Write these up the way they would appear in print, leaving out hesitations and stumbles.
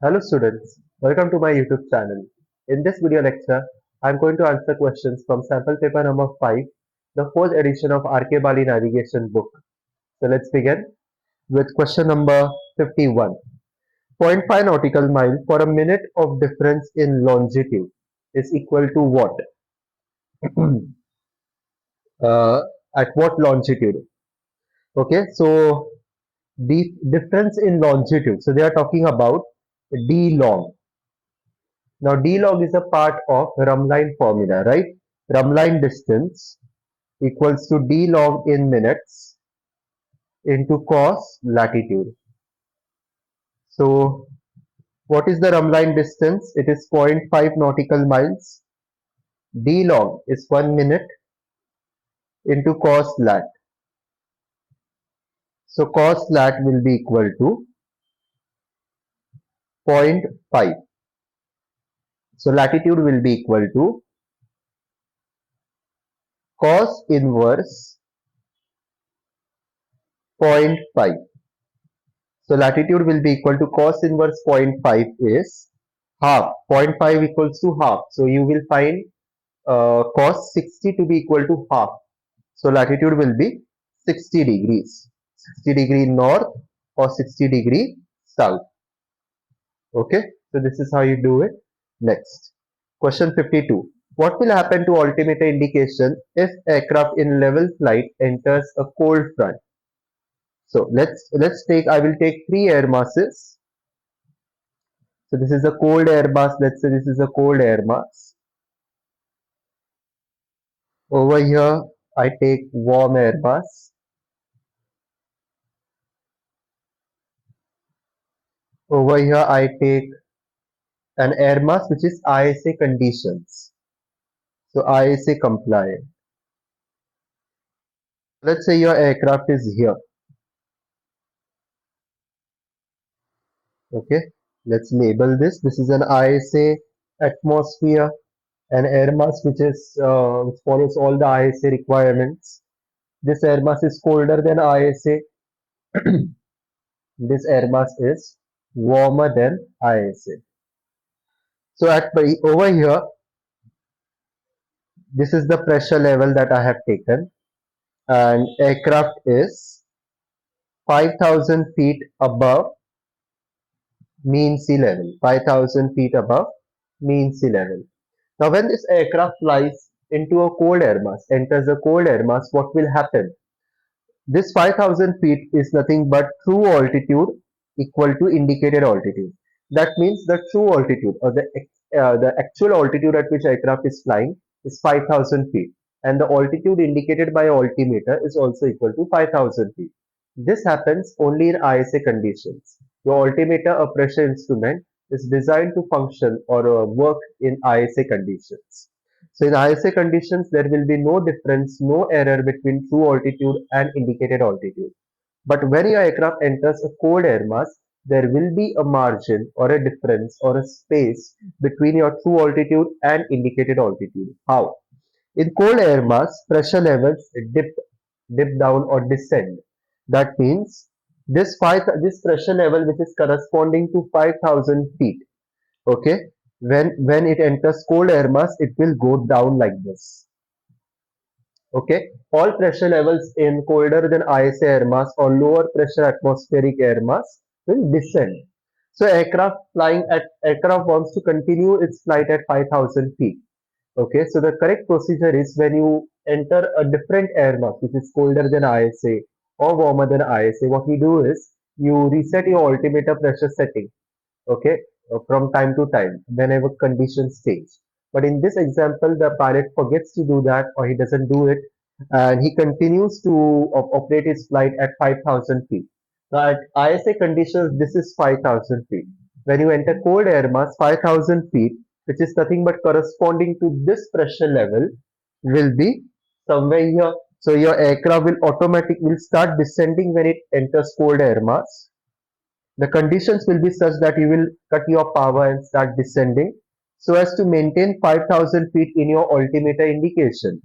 Hello students, welcome to my YouTube channel. In this video lecture, I am going to answer questions from sample paper number 5, the fourth edition of RK Bali navigation book. So let's begin with question number 51. 0.5 nautical mile for a minute of difference in longitude is equal to what? uh, at what longitude? Okay, so the difference in longitude. So they are talking about d long. Now d log is a part of Rumline formula, right? Rumline distance equals to d log in minutes into cos latitude. So what is the Rumline distance? It is 0.5 nautical miles. D log is 1 minute into cos lat. So cos lat will be equal to zero point 0.5. So latitude will be equal to cos inverse 0.5. So latitude will be equal to cos inverse 0.5 is half. 0.5 equals to half. So you will find cos 60 to be equal to half. So latitude will be 60 degrees. 60 degree north or 60 degree south. Okay. So this is how you do it. Next. Question 52. What will happen to altimeter indication if aircraft in level flight enters a cold front? So let's take, I will take three air masses. So this is a cold air mass. Let's say this is a cold air mass. Over here, I take warm air mass. Over here, I take an air mass which is ISA conditions. So ISA compliant. Let's say your aircraft is here. Okay. Let's label this. This is an ISA atmosphere, an air mass which follows all the ISA requirements. This air mass is colder than ISA. This air mass is warmer than ISA. So over here, this is the pressure level that I have taken, and aircraft is 5,000 feet above mean sea level. 5,000 feet above mean sea level. Now, when this aircraft flies into a cold air mass, enters a cold air mass, what will happen? This 5,000 feet is nothing but true altitude equal to indicated altitude. That means the true altitude or the actual altitude at which aircraft is flying is 5,000 feet, and the altitude indicated by altimeter is also equal to 5,000 feet. This happens only in ISA conditions. Your altimeter, a pressure instrument, is designed to function or work in ISA conditions. So in ISA conditions, there will be no difference, no error between true altitude and indicated altitude. But when your aircraft enters a cold air mass, there will be a margin or a difference or a space between your true altitude and indicated altitude. How? In cold air mass, pressure levels dip down or descend. That means this pressure level which is corresponding to 5,000 feet. Okay, when it enters cold air mass, it will go down like this. Okay, all pressure levels in colder than ISA air mass or lower pressure atmospheric air mass will descend. So aircraft wants to continue its flight at 5,000 feet. Okay, so the correct procedure is when you enter a different air mass which is colder than ISA or warmer than ISA, what we do is you reset your altimeter pressure setting. Okay, from time to time whenever conditions change. But in this example, the pilot forgets to do that, or he doesn't do it, and he continues to operate his flight at 5,000 feet. Now at ISA conditions, this is 5,000 feet. When you enter cold air mass, 5,000 feet, which is nothing but corresponding to this pressure level, will be somewhere here. So your aircraft will start descending when it enters cold air mass. The conditions will be such that you will cut your power and start descending so as to maintain 5,000 feet in your altimeter indication.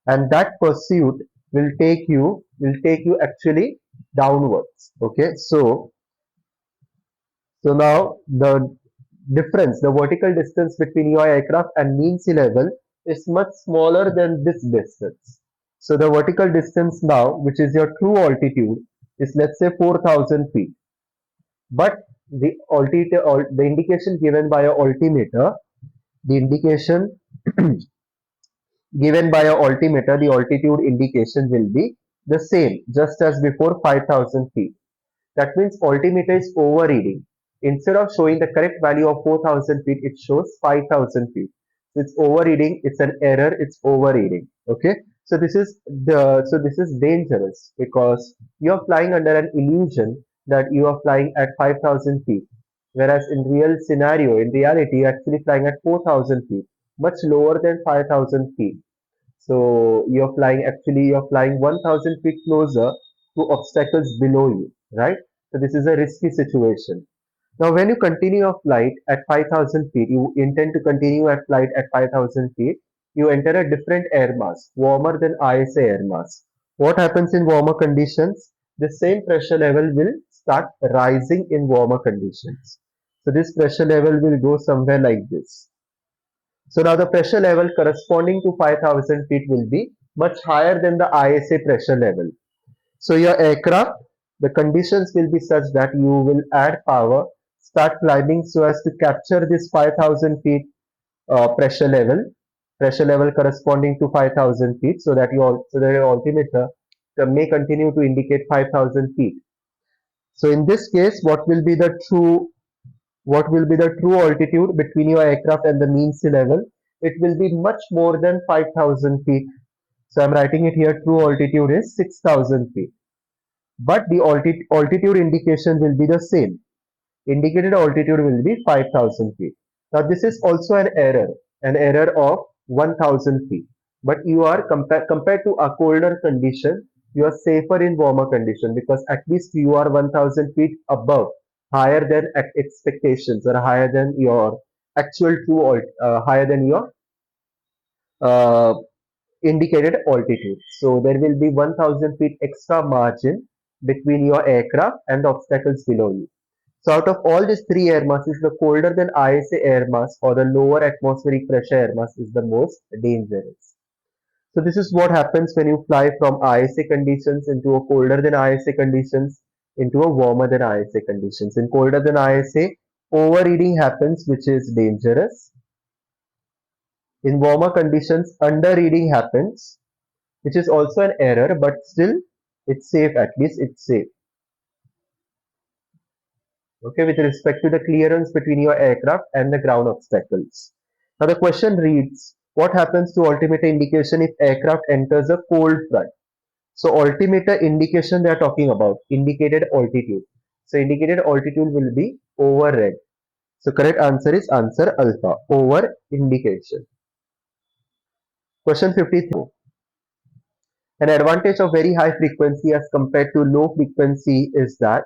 And that pursuit will take you actually downwards. Okay, so So now the difference, the vertical distance between your aircraft and mean sea level is much smaller than this distance. So the vertical distance now, which is your true altitude, is let's say 4,000 feet. But the indication given by a altimeter, the indication given by a altimeter, the altitude indication will be the same, just as before 5,000 feet. That means altimeter is overreading. Instead of showing the correct value of 4,000 feet, it shows 5,000 feet. So it's overreading. It's an error. It's overreading. Okay. So this is dangerous because you are flying under an illusion that you are flying at 5,000 feet, whereas in real scenario, in reality, you're actually flying at 4,000 feet, much lower than 5,000 feet. So you're flying 1,000 feet closer to obstacles below you, right? So this is a risky situation. Now, when you continue a flight at 5,000 feet, you intend to continue a flight at 5,000 feet, you enter a different air mass, warmer than ISA air mass. What happens in warmer conditions? The same pressure level will start rising in warmer conditions. So this pressure level will go somewhere like this. So now the pressure level corresponding to 5,000 feet will be much higher than the ISA pressure level. So your aircraft, the conditions will be such that you will add power, start climbing so as to capture this 5,000 feet pressure level corresponding to 5,000 feet, so that your altimeter may continue to indicate 5,000 feet. So in this case, what will be the true altitude between your aircraft and the mean sea level? It will be much more than 5,000 feet. So I'm writing it here. True altitude is 6,000 feet. But the altitude indication will be the same. Indicated altitude will be 5,000 feet. Now this is also an error of 1,000 feet. But you are compared to a colder condition, you are safer in warmer condition because at least you are 1,000 feet above, higher than expectations or higher than your higher than your uh, indicated altitude. So there will be 1,000 feet extra margin between your aircraft and the obstacles below you. So out of all these three air masses, the colder than ISA air mass or the lower atmospheric pressure air mass is the most dangerous. So this is what happens when you fly from ISA conditions into a colder than ISA conditions into a warmer than ISA conditions. In colder than ISA, overreading happens, which is dangerous. In warmer conditions, underreading happens, which is also an error, but still it's safe, at least it's safe. Okay, with respect to the clearance between your aircraft and the ground obstacles. Now the question reads, what happens to altimeter indication if aircraft enters a cold front? So altimeter indication they are talking about, indicated altitude. So indicated altitude will be over red. So correct answer is answer alpha, over indication. Question 53. An advantage of very high frequency as compared to low frequency is that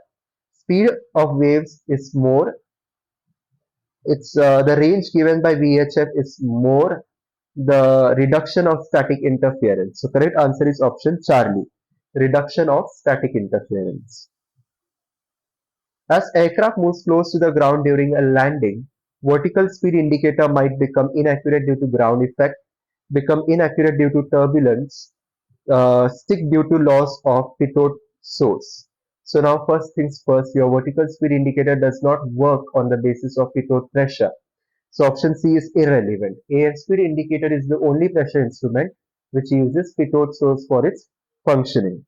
speed of waves is more. It's the range given by VHF is more, the reduction of static interference. So correct answer is option Charlie, reduction of static interference. As aircraft moves close to the ground during a landing, vertical speed indicator might become inaccurate due to ground effect, become inaccurate due to turbulence, stick due to loss of pitot source. So now first things first, your vertical speed indicator does not work on the basis of pitot pressure. So option C is irrelevant. AF speed indicator is the only pressure instrument which uses pitot source for its functioning.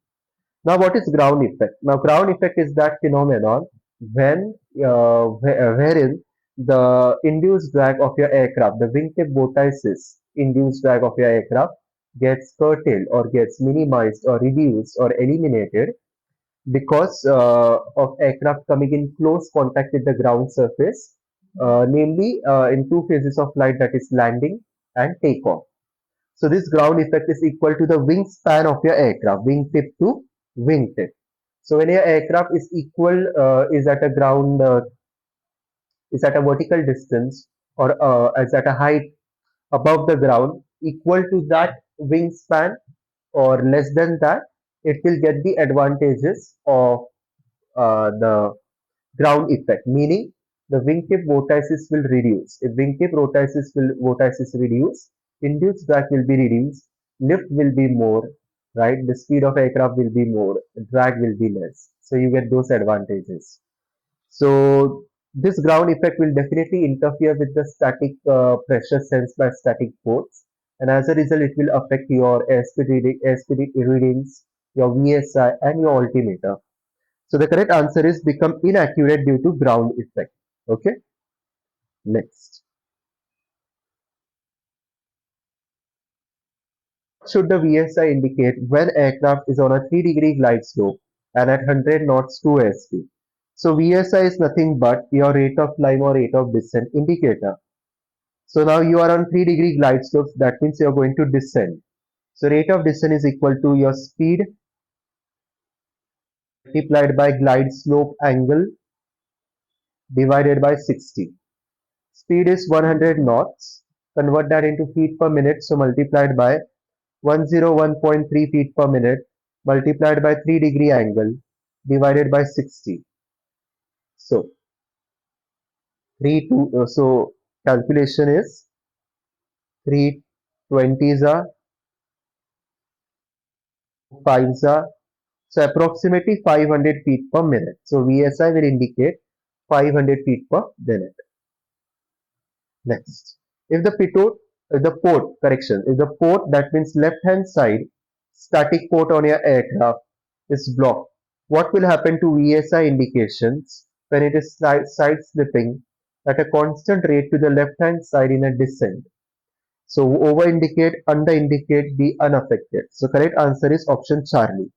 Now what is ground effect? Now ground effect is that phenomenon wherein the induced drag of your aircraft, the wingtip vortices induced drag of your aircraft gets curtailed or gets minimized or reduced or eliminated because of aircraft coming in close contact with the ground surface, namely in two phases of flight, that is landing and takeoff. So this ground effect is equal to the wingspan of your aircraft, wingtip to wingtip. So when your aircraft is at a vertical distance or is at a height above the ground equal to that wingspan or less than that, it will get the advantages of the ground effect, meaning the wingtip vortices will reduce. If wingtip vortices reduce, induced drag will be reduced, lift will be more, right? The speed of aircraft will be more, drag will be less. So you get those advantages. So this ground effect will definitely interfere with the static pressure sensed by static ports, and as a result, it will affect your airspeed readings, your VSI, and your altimeter. So the correct answer is become inaccurate due to ground effect. Okay, next. Should the VSI indicate when aircraft is on a 3-degree glide slope and at 100 knots to airspeed? So VSI is nothing but your rate of climb or rate of descent indicator. So now you are on 3-degree glide slopes, that means you are going to descend. So rate of descent is equal to your speed multiplied by glide slope angle divided by 60. Speed is 100 knots. Convert that into feet per minute. So multiplied by 101.3 feet per minute multiplied by 3-degree angle divided by 60. So 3 2 so calculation is 3 20s are 5s are, so approximately 500 feet per minute. So VSI will indicate 500 feet per minute. Next, if if the port, that means left hand side static port on your aircraft is blocked, what will happen to VSI indications when it is side slipping at a constant rate to the left hand side in a descent? So over indicate, under indicate, be unaffected. So correct answer is option Charlie.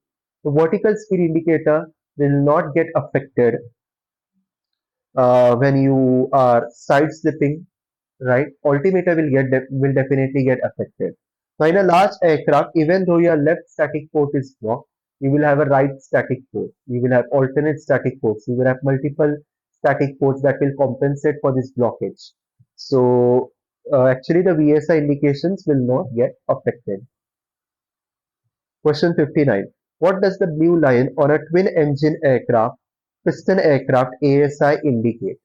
The vertical speed indicator will not get affected when you are side slipping, right? Altimeter will definitely get affected. Now in a large aircraft, even though your left static port is blocked, you will have a right static port. You will have alternate static ports. You will have multiple static ports that will compensate for this blockage. So actually the VSI indications will not get affected. Question 59. What does the blue line on a twin engine aircraft, piston aircraft ASI indicate?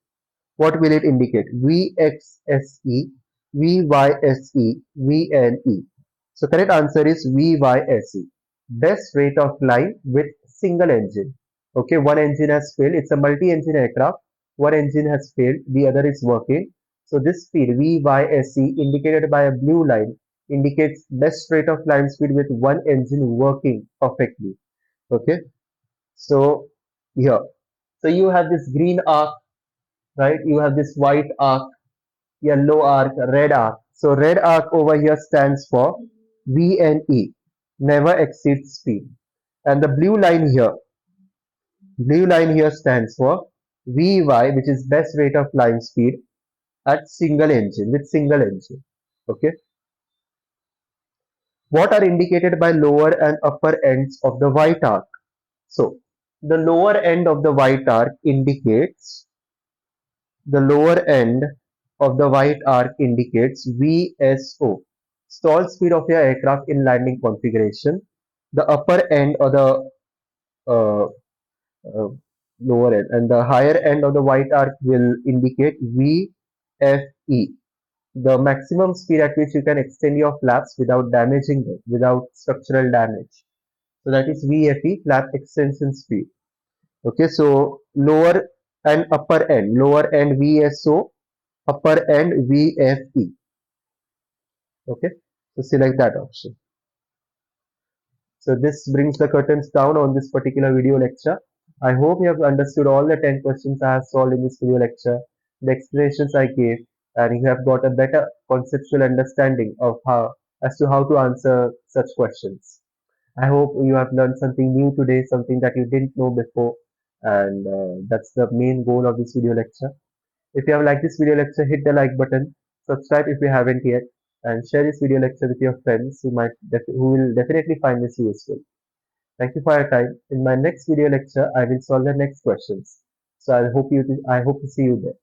What will it indicate? VXSE, VYSE, VNE. So correct answer is VYSE. Best rate of climb with single engine. Okay, one engine has failed. It's a multi-engine aircraft. One engine has failed. The other is working. So this speed VYSE indicated by a blue line indicates best rate of climb speed with one engine working perfectly. Okay. So here. So you have this green arc, right? You have this white arc, yellow arc, red arc. So red arc over here stands for VNE, never exceed speed. And the blue line here stands for VY, which is best rate of climb speed at single engine, with single engine. Okay. What are indicated by lower and upper ends of the white arc? So the lower end of the white arc indicates the lower end of the white arc indicates VSO, stall speed of your aircraft in landing configuration. The upper end or the uh, uh, lower end and the higher end of the white arc will indicate VFE, the maximum speed at which you can extend your flaps without damaging them, without structural damage. So that is VFE, flap extension speed. Okay, so lower end VSO, upper end VFE. Okay, so select that option. So this brings the curtains down on this particular video lecture. I hope you have understood all the 10 questions I have solved in this video lecture, the explanations I gave, and you have got a better conceptual understanding of as to how to answer such questions. I hope you have learned something new today, something that you didn't know before, and that's the main goal of this video lecture. If you have liked this video lecture, hit the like button, subscribe if you haven't yet, and share this video lecture with your friends who will definitely find this useful. Thank you for your time. In my next video lecture, I will solve the next questions. So I hope to see you there.